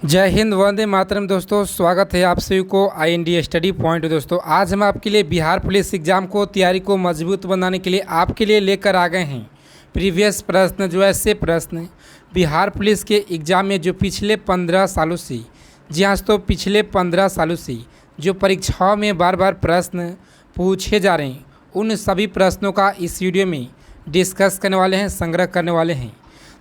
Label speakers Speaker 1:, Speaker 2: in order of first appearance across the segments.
Speaker 1: जय हिंद, वंदे मातरम। दोस्तों, स्वागत है आप सभी को IND स्टडी पॉइंट। दोस्तों, आज हम आपके लिए बिहार पुलिस एग्ज़ाम को तैयारी को मजबूत बनाने के लिए आपके लिए लेकर आ गए हैं प्रीवियस प्रश्न, जो ऐसे प्रश्न बिहार पुलिस के एग्ज़ाम में जो पिछले 15 सालों से, जी हाँ दोस्तों, पिछले 15 सालों से जो परीक्षाओं में बार बार प्रश्न पूछे जा रहे हैं, उन सभी प्रश्नों का इस वीडियो में डिस्कस करने वाले हैं, संग्रह करने वाले हैं।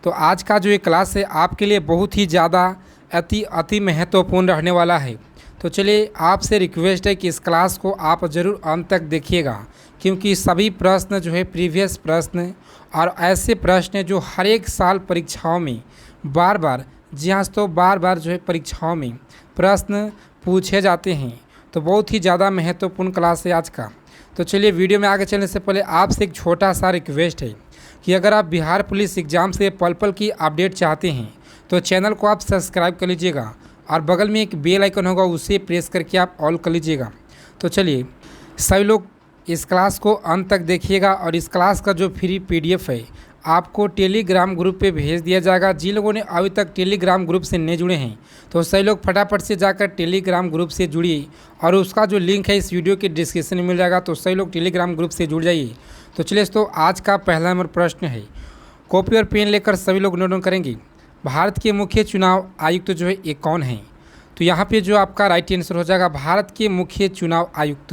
Speaker 1: तो आज का जो ये क्लास है आपके लिए बहुत ही ज़्यादा अति महत्वपूर्ण रहने वाला है। तो चलिए, आपसे रिक्वेस्ट है कि इस क्लास को आप ज़रूर अंत तक देखिएगा, क्योंकि सभी प्रश्न जो है प्रीवियस प्रश्न और ऐसे प्रश्न जो हर एक साल परीक्षाओं में बार बार, जी हाँ तो बार बार जो है परीक्षाओं में प्रश्न पूछे जाते हैं। तो बहुत ही ज़्यादा महत्वपूर्ण क्लास है आज का। तो चलिए, वीडियो में आगे चलने से पहले आपसे एक छोटा सा रिक्वेस्ट है कि अगर आप बिहार पुलिस एग्ज़ाम से पल पल की अपडेट चाहते हैं तो चैनल को आप सब्सक्राइब कर लीजिएगा और बगल में एक बेल आइकन होगा, उसे प्रेस करके आप ऑल कर लीजिएगा। तो चलिए, सभी लोग इस क्लास को अंत तक देखिएगा और इस क्लास का जो फ्री PDF है आपको टेलीग्राम ग्रुप पे भेज दिया जाएगा। जिन लोगों ने अभी तक टेलीग्राम ग्रुप से नहीं जुड़े हैं तो सभी लोग फटाफट से जाकर टेलीग्राम ग्रुप से जुड़िए और उसका जो लिंक है इस वीडियो के डिस्क्रिप्शन में मिल जाएगा। तो सभी लोग टेलीग्राम ग्रुप से जुड़ जाइए। तो चलिए दोस्तों, आज का पहला नंबर प्रश्न है, कॉपी और पेन लेकर सभी लोग नोट डाउन करेंगे। भारत के मुख्य चुनाव आयुक्त जो है ये कौन है? तो यहाँ पे जो आपका राइट आंसर हो जाएगा भारत के मुख्य चुनाव आयुक्त।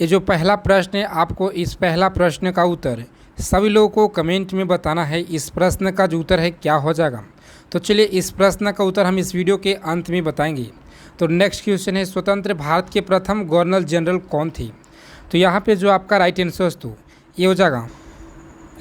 Speaker 1: ये जो पहला प्रश्न है, आपको इस पहला प्रश्न का उत्तर सभी लोगों को कमेंट में बताना है। इस प्रश्न का जो उत्तर है क्या हो जाएगा? तो चलिए, इस प्रश्न का उत्तर हम इस वीडियो के अंत में बताएंगे। तो नेक्स्ट क्वेश्चन है, स्वतंत्र भारत के प्रथम गवर्नर जनरल कौन थे? तो यहाँ पे जो आपका राइट आंसर दोस्तों ये हो जाएगा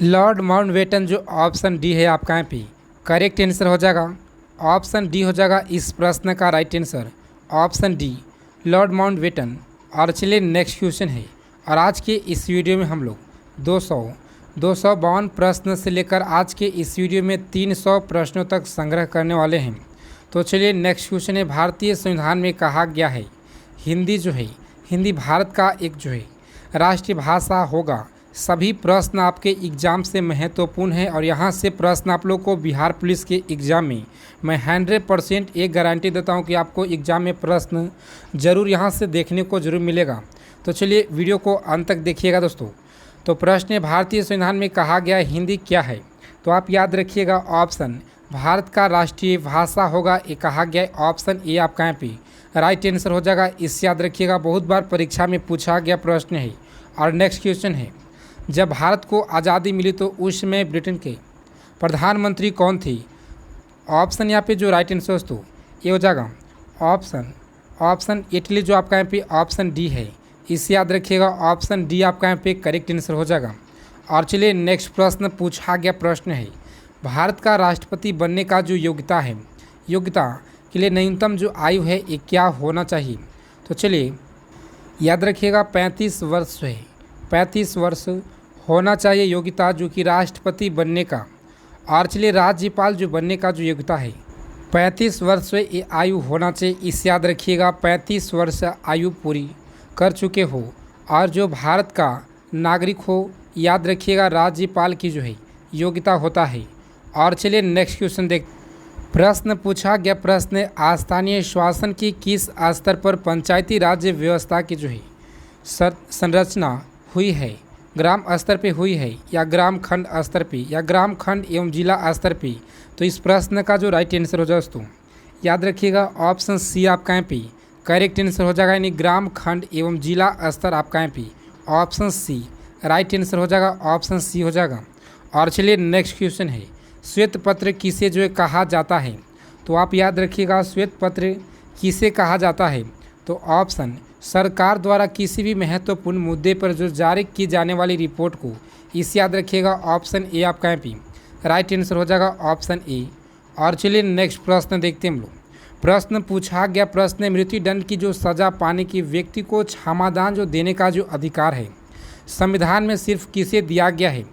Speaker 1: लॉर्ड माउंटबेटन। जो ऑप्शन डी है आपका यहाँ पे करेक्ट आंसर हो जाएगा। ऑप्शन डी हो जाएगा इस प्रश्न का right answer, option D Lord Mountbatten. और चलिए, नेक्स्ट क्वेश्चन है, और आज के इस वीडियो में हम लोग 252 प्रश्न से लेकर आज के इस वीडियो में 300 प्रश्नों तक संग्रह करने वाले हैं। तो चलिए, नेक्स्ट क्वेश्चन है, भारतीय संविधान में कहा गया है हिंदी जो है, हिंदी भारत का एक जो है राष्ट्रीय भाषा होगा। सभी प्रश्न आपके एग्ज़ाम से महत्वपूर्ण है और यहाँ से प्रश्न आप लोग को बिहार पुलिस के एग्ज़ाम में मैं 100% एक गारंटी देता हूँ कि आपको एग्ज़ाम में प्रश्न ज़रूर यहाँ से देखने को ज़रूर मिलेगा। तो चलिए, वीडियो को अंत तक देखिएगा दोस्तों। तो प्रश्न है, भारतीय संविधान में कहा गया हिंदी क्या है? तो आप याद रखिएगा, ऑप्शन भारत का राष्ट्रीय भाषा होगा, ये कहा गया है। ऑप्शन ए आपका यहाँ पे राइट आंसर हो जाएगा। इस याद रखिएगा, बहुत बार परीक्षा में पूछा गया प्रश्न है। और नेक्स्ट क्वेश्चन है, जब भारत को आज़ादी मिली तो उस समय ब्रिटेन के प्रधानमंत्री कौन थे? ऑप्शन यहाँ पे जो राइट आंसर दोस्तों ये हो जाएगा ऑप्शन इटली। जो आपका यहाँ पे ऑप्शन डी है, इसे याद रखिएगा, ऑप्शन डी आपका यहाँ पे करेक्ट आंसर हो जाएगा। और चलिए, नेक्स्ट प्रश्न पूछा गया प्रश्न है, भारत का राष्ट्रपति बनने का जो योग्यता के लिए न्यूनतम जो आयु है ये क्या होना चाहिए? तो चलिए, याद रखिएगा 35 वर्ष है, 35 वर्ष होना चाहिए योग्यता जो कि राष्ट्रपति बनने का। और चलिए, राज्यपाल जो बनने का जो योग्यता है 35 वर्ष ये आयु होना चाहिए। इस याद रखिएगा, 35 वर्ष आयु पूरी कर चुके हो और जो भारत का नागरिक हो, याद रखिएगा राज्यपाल की जो है योग्यता होता है। और चलिए, नेक्स्ट क्वेश्चन देख, प्रश्न पूछा गया प्रश्न है, स्थानीय शासन की किस स्तर पर पंचायती राज्य व्यवस्था की जो है संरचना हुई है? ग्राम स्तर पे हुई है या ग्राम खंड स्तर पे या ग्राम खंड एवं जिला स्तर पे? तो इस प्रश्न का जो राइट आंसर हो जाए दोस्तों, याद रखिएगा, ऑप्शन सी आपका यहाँ पे करेक्ट आंसर हो जाएगा, यानी ग्राम खंड एवं जिला स्तर आपका यहाँ पे ऑप्शन सी राइट आंसर हो जाएगा, ऑप्शन सी हो जाएगा। और चलिए, नेक्स्ट क्वेश्चन है, श्वेत पत्र किसे जो है कहा जाता है? तो आप याद रखिएगा, श्वेत पत्र किसे कहा जाता है? तो ऑप्शन सरकार द्वारा किसी भी महत्वपूर्ण मुद्दे पर जो जारी की जाने वाली रिपोर्ट को, इस याद रखिएगा, ऑप्शन ए आपका यहाँ पे राइट आंसर हो जाएगा, ऑप्शन ए। और चलिए, नेक्स्ट प्रश्न देखते हैं हम लोग। प्रश्न पूछा गया प्रश्न, मृत्युदंड की जो सज़ा पाने की व्यक्ति को क्षमादान जो देने का जो अधिकार है संविधान में सिर्फ किसे दिया गया है?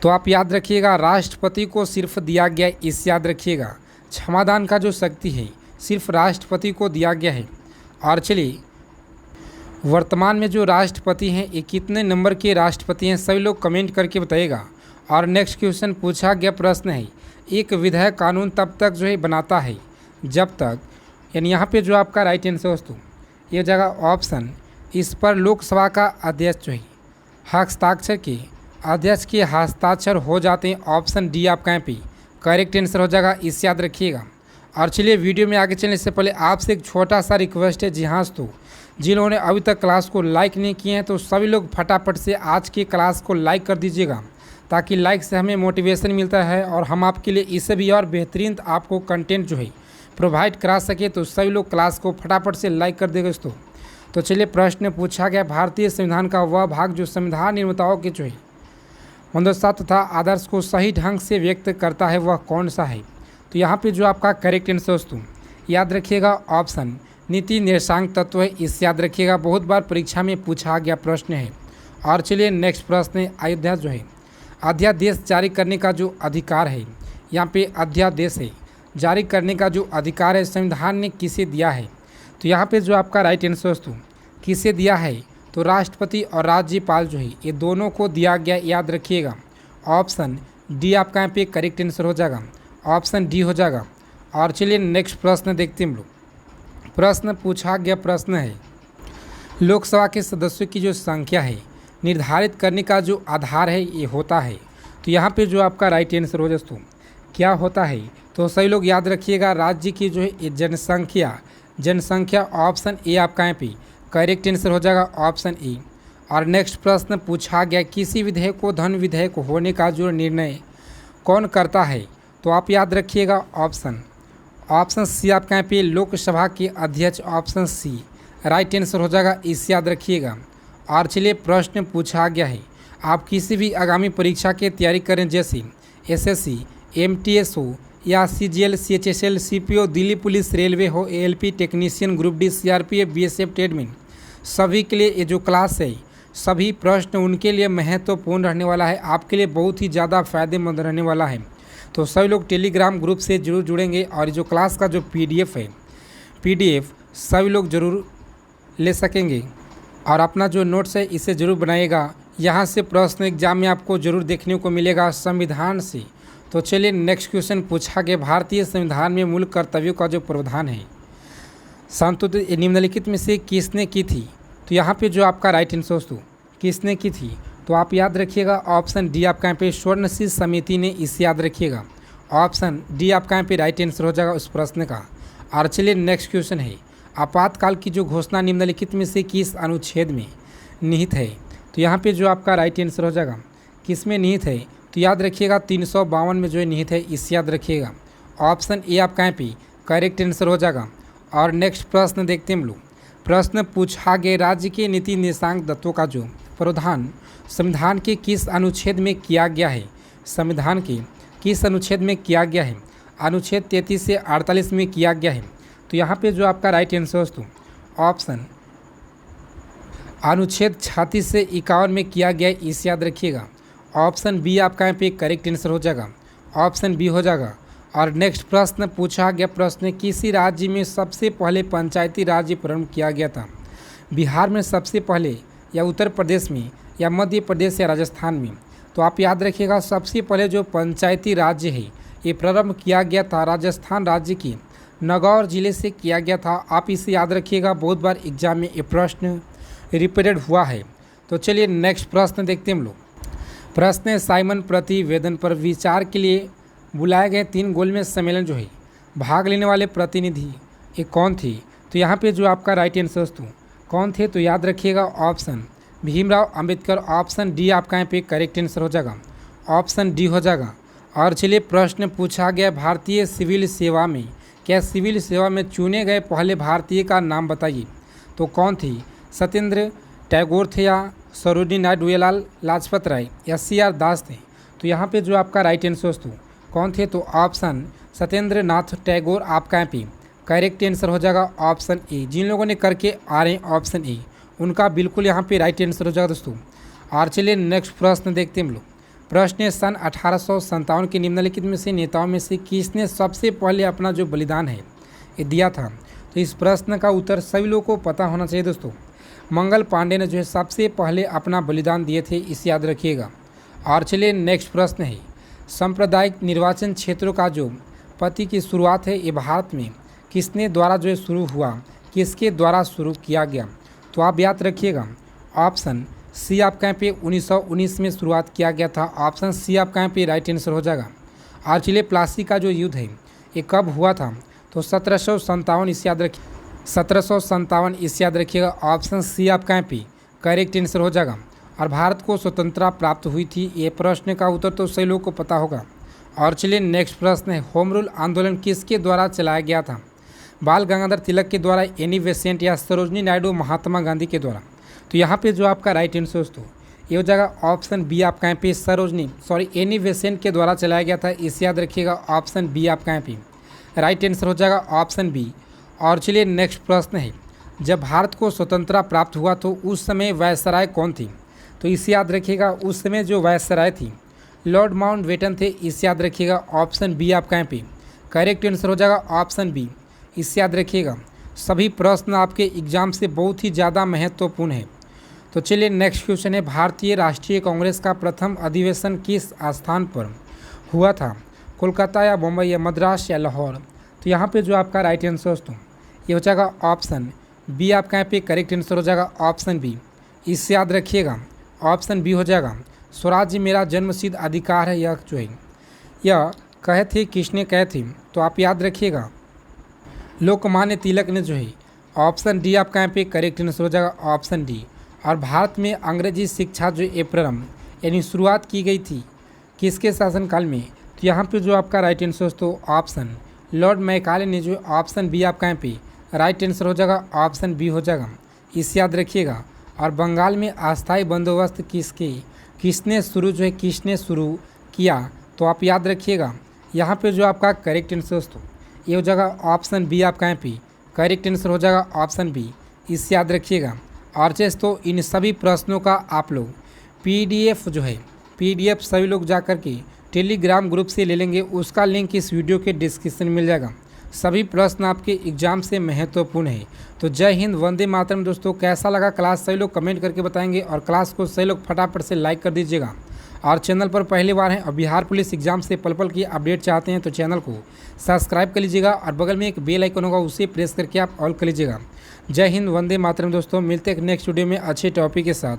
Speaker 1: तो आप याद रखिएगा, राष्ट्रपति को सिर्फ दिया गया है। इस याद रखिएगा, क्षमादान का जो शक्ति है सिर्फ राष्ट्रपति को दिया गया है। और चलिए, वर्तमान में जो राष्ट्रपति हैं ये कितने नंबर के राष्ट्रपति हैं, सभी लोग कमेंट करके बताइएगा। और नेक्स्ट क्वेश्चन पूछा गया प्रश्न है, एक विधायक कानून तब तक जो है बनाता है जब तक, यानी यहाँ पे जो आपका राइट आंसर दोस्तों ये जगह ऑप्शन, इस पर लोकसभा का अध्यक्ष जो है हस्ताक्षर के अध्यक्ष के हस्ताक्षर हो जाते हैं। ऑप्शन डी आपका यहाँ पे करेक्ट आंसर हो जाएगा, इसे याद रखिएगा। और चलिए वीडियो में आगे चलने से पहले आपसे एक छोटा सा रिक्वेस्ट है। जी हाँ दोस्तों, जिन लोगों ने अभी तक क्लास को लाइक नहीं किए हैं तो सभी लोग फटाफट से आज की क्लास को लाइक कर दीजिएगा, ताकि लाइक से हमें मोटिवेशन मिलता है और हम आपके लिए इससे भी और बेहतरीन आपको कंटेंट जो है प्रोवाइड करा सके। तो सभी लोग क्लास को फटाफट से लाइक कर देगा दोस्तों। तो चलिए प्रश्न पूछा गया, भारतीय संविधान का वह भाग जो संविधान निर्माताओं के जो है मनोदशा तथा आदर्श को सही ढंग से व्यक्त करता है वह कौन सा है? तो यहाँ पे जो आपका करेक्ट आंसर दोस्तों याद रखिएगा ऑप्शन नीति निर्देशांक तत्व है, इसे याद रखिएगा, बहुत बार परीक्षा में पूछा गया प्रश्न है। और चलिए नेक्स्ट प्रश्न है, अध्यादेश जो है अध्यादेश जारी करने का जो अधिकार है, यहाँ पे अध्यादेश है जारी करने का जो अधिकार है संविधान ने किसे दिया है? तो यहाँ पे जो आपका राइट आंसर दोस्तों किसे दिया है? तो राष्ट्रपति और राज्यपाल जो है ये दोनों को दिया गया, याद रखिएगा। ऑप्शन डी आपका यहाँ पे करेक्ट आंसर हो जाएगा, ऑप्शन डी हो जाएगा। और चलिए नेक्स्ट प्रश्न देखते हैं हम लोग। प्रश्न पूछा गया प्रश्न है, लोकसभा के सदस्यों की जो संख्या है निर्धारित करने का जो आधार है ये होता है। तो यहाँ पे जो आपका राइट आंसर हो दोस्तों क्या होता है? तो सही लोग याद रखिएगा, राज्य की जो है जनसंख्या ऑप्शन ए आपका यहाँ पे करेक्ट आंसर हो जाएगा, ऑप्शन ए। और नेक्स्ट प्रश्न पूछा गया, किसी विधेयक को धन विधेयक होने का जो निर्णय कौन करता है? तो आप याद रखिएगा ऑप्शन सी आपका यहाँ पे लोकसभा के अध्यक्ष, ऑप्शन सी राइट आंसर हो जाएगा, इसे याद रखिएगा। और चलिए प्रश्न पूछा गया है, आप किसी भी आगामी परीक्षा की तैयारी करें जैसे एसएससी, एमटीएस हो या CGL, CHSL, CPO, Delhi police, railway हो, ALP technician, group D, CRPF, BSF, tradesman, सभी के लिए ये जो क्लास है सभी प्रश्न उनके लिए महत्वपूर्ण रहने वाला है, आपके लिए बहुत ही ज़्यादा फायदेमंद रहने वाला है। तो सभी लोग टेलीग्राम ग्रुप से जरूर जुड़ेंगे और जो क्लास का जो पीडीएफ सभी लोग जरूर ले सकेंगे और अपना जो नोट्स है इसे ज़रूर बनाइएगा। यहाँ से प्रश्न एग्जाम में आपको ज़रूर देखने को मिलेगा संविधान से। तो चलिए नेक्स्ट क्वेश्चन पूछा गया, भारतीय संविधान में मूल कर्तव्यों का जो प्रावधान है संतुलित निम्नलिखित में से किसने की थी? तो यहाँ पे जो आपका राइट आंसर दोस्तों किसने की थी? तो आप याद रखिएगा ऑप्शन डी आपका यहाँ पे स्वर्णशील समिति ने, इसे याद रखिएगा, ऑप्शन डी आपका यहाँ पे राइट आंसर हो जाएगा उस प्रश्न का। और चलिए नेक्स्ट क्वेश्चन है, आपातकाल की जो घोषणा निम्नलिखित में से किस अनुच्छेद में निहित है? तो यहाँ पे जो आपका राइट आंसर हो जाएगा किस में निहित है? तो याद रखिएगा 352 में जो है निहित है, इसे याद रखिएगा, ऑप्शन ए आपका यहाँ पे करेक्ट आंसर हो जाएगा। और नेक्स्ट प्रश्न देखते हैं हम लोग। प्रश्न पूछा गया, राज्य के नीति निर्देशांक तत्वों का जो प्रावधान संविधान के किस अनुच्छेद में किया गया है? संविधान के किस अनुच्छेद में किया गया है? अनुच्छेद 33 से 48 में किया गया है। तो यहाँ पे जो आपका राइट आंसर दोस्तों ऑप्शन अनुच्छेद 36 से 51 में किया गया है, इसे याद रखिएगा, ऑप्शन बी आपका यहाँ पे करेक्ट आंसर हो जाएगा, ऑप्शन बी हो जाएगा। और नेक्स्ट प्रश्न पूछा गया, प्रश्न किसी राज्य में सबसे पहले पंचायती राज्य प्रारंभ किया गया था? बिहार में सबसे पहले, या उत्तर प्रदेश में, या मध्य प्रदेश, या राजस्थान में? तो आप याद रखिएगा सबसे पहले जो पंचायती राज्य है ये प्रारंभ किया गया था राजस्थान राज्य की नागौर जिले से किया गया था। आप इसे याद रखिएगा, बहुत बार एग्जाम में ये प्रश्न रिपीटेड हुआ है। तो चलिए नेक्स्ट प्रश्न देखते हैं हम लोग। प्रश्न है, साइमन प्रतिवेदन पर विचार के लिए बुलाए गए 3 गोलमेज सम्मेलन जो है भाग लेने वाले प्रतिनिधि ये कौन थे? तो यहाँ पे जो आपका राइट आंसर दोस्तों कौन थे? तो याद रखिएगा option Bhimrao Ambedkar, option D आपका यहाँ पे करेक्ट आंसर हो जाएगा, ऑप्शन डी हो जाएगा। और चलिए प्रश्न पूछा गया, भारतीय सिविल सेवा में सिविल सेवा में चुने गए पहले भारतीय का नाम बताइए? तो कौन थी? सत्येंद्र टैगोर थे, या सरोजिनी नायडू, या लाजपत राय, या CR दास थे? तो यहाँ पे जो आपका राइट आंसर दोस्तों कौन थे? तो ऑप्शन सत्येंद्र नाथ टैगोर आपका यहाँ पे करेक्ट आंसर हो जाएगा, ऑप्शन ए। जिन लोगों ने करके आ रहे हैं ऑप्शन ए उनका बिल्कुल यहाँ पे राइट आंसर हो जाएगा दोस्तों। और चलिए नेक्स्ट प्रश्न देखते हैं हम लोग। प्रश्न है, सन 1857 के निम्नलिखित में से नेताओं में से किसने सबसे पहले अपना जो बलिदान है ये दिया था? तो इस प्रश्न का उत्तर सभी लोगों को पता होना चाहिए दोस्तों। मंगल पांडे ने जो है सबसे पहले अपना बलिदान दिए थे, इसे याद रखिएगा। और चलिए नेक्स्ट प्रश्न है, सांप्रदायिक निर्वाचन क्षेत्रों का जो पति की शुरुआत है ये भारत में किसने द्वारा जो है शुरू हुआ, किसके द्वारा शुरू किया गया? तो आप याद रखिएगा ऑप्शन सी आपका यहाँ पे 1919 में शुरुआत किया गया था। ऑप्शन सी आपका यहाँ पे राइट आंसर हो जाएगा। और चलिए प्लासी का जो युद्ध है ये कब हुआ था? तो 1757 इसे याद रखिए, 1757 इसे याद रखिएगा। ऑप्शन सी आपका यहाँ पे करेक्ट आंसर हो जाएगा। और भारत को स्वतंत्रता प्राप्त हुई थी, ये प्रश्न का उत्तर तो सही लोगों को पता होगा। और चलिए नेक्स्ट प्रश्न है, होम रूल आंदोलन किसके द्वारा चलाया गया था? बाल गंगाधर तिलक के द्वारा, एनी बेसेंट या सरोजनी नायडू, महात्मा गांधी के द्वारा? तो यहाँ पे जो आपका राइट आंसर दोस्तों ये हो जाएगा ऑप्शन बी आपका यहाँ पे एनी बेसेंट के द्वारा चलाया गया था, इसे याद रखिएगा। ऑप्शन बी आपका यहाँ पे राइट आंसर हो जाएगा, ऑप्शन बी। और चलिए नेक्स्ट प्रश्न है, जब भारत को स्वतंत्रता प्राप्त हुआ तो उस समय वायसराय कौन थी? तो इसे याद रखिएगा, उस समय जो वायसराय थी लॉर्ड माउंटबेटन थे, इसे याद रखिएगा। ऑप्शन बी आपका यहाँ पे करेक्ट आंसर हो जाएगा, ऑप्शन बी। इसे याद रखिएगा, सभी प्रश्न आपके एग्जाम से बहुत ही ज़्यादा महत्वपूर्ण है। तो चलिए नेक्स्ट क्वेश्चन है, भारतीय राष्ट्रीय कांग्रेस का प्रथम अधिवेशन किस स्थान पर हुआ था? कोलकाता या मुंबई या मद्रास या लाहौर? तो यहाँ पे जो आपका राइट आंसर दोस्तों ये हो जाएगा ऑप्शन बी आपका यहाँ पे करेक्ट आंसर हो जाएगा, ऑप्शन बी। इससे याद रखिएगा ऑप्शन बी हो जाएगा। स्वराज्य मेरा जन्मसिद्ध अधिकार है, यह जो है यह कहे थे, किसने कहे थे? तो आप याद रखिएगा लोकमान्य तिलक ने जो है। ऑप्शन डी आपका यहाँ पे करेक्ट आंसर हो जाएगा, ऑप्शन डी। और भारत में अंग्रेजी शिक्षा जो प्रारंभ यानी शुरुआत की गई थी किसके शासनकाल में? तो यहाँ पे जो आपका राइट आंसर दोस्तों ऑप्शन लॉर्ड मैकाले ने जो, ऑप्शन बी आपका यहाँ पे राइट आंसर हो जाएगा, ऑप्शन बी हो जाएगा। इसे याद रखिएगा। और बंगाल में अस्थायी बंदोबस्त किसने शुरू किया? तो आप याद रखिएगा यहाँ पे जो आपका करेक्ट आंसर दोस्तों ये हो जाएगा ऑप्शन बी आपका यहाँ पे करेक्ट आंसर हो जाएगा, ऑप्शन बी। इसे याद रखिएगा। और तो इन सभी प्रश्नों का आप लोग पीडीएफ जो है पीडीएफ सभी लोग जा कर के टेलीग्राम ग्रुप से ले लेंगे, उसका लिंक इस वीडियो के डिस्क्रिप्शन में मिल जाएगा। सभी प्रश्न आपके एग्जाम से महत्वपूर्ण है। तो जय हिंद, वंदे मातरम। दोस्तों कैसा लगा क्लास सभी लोग कमेंट करके बताएंगे, और क्लास को सभी लोग फटाफट से लाइक कर दीजिएगा। और चैनल पर पहली बार हैं और बिहार पुलिस एग्जाम से पल पल की अपडेट चाहते हैं तो चैनल को सब्सक्राइब कर लीजिएगा, और बगल में एक बेल आइकन होगा उसे प्रेस करके आप ऑल कर लीजिएगा। जय हिंद, वंदे मातरम। दोस्तों मिलते हैं नेक्स्ट वीडियो में अच्छे टॉपिक के साथ।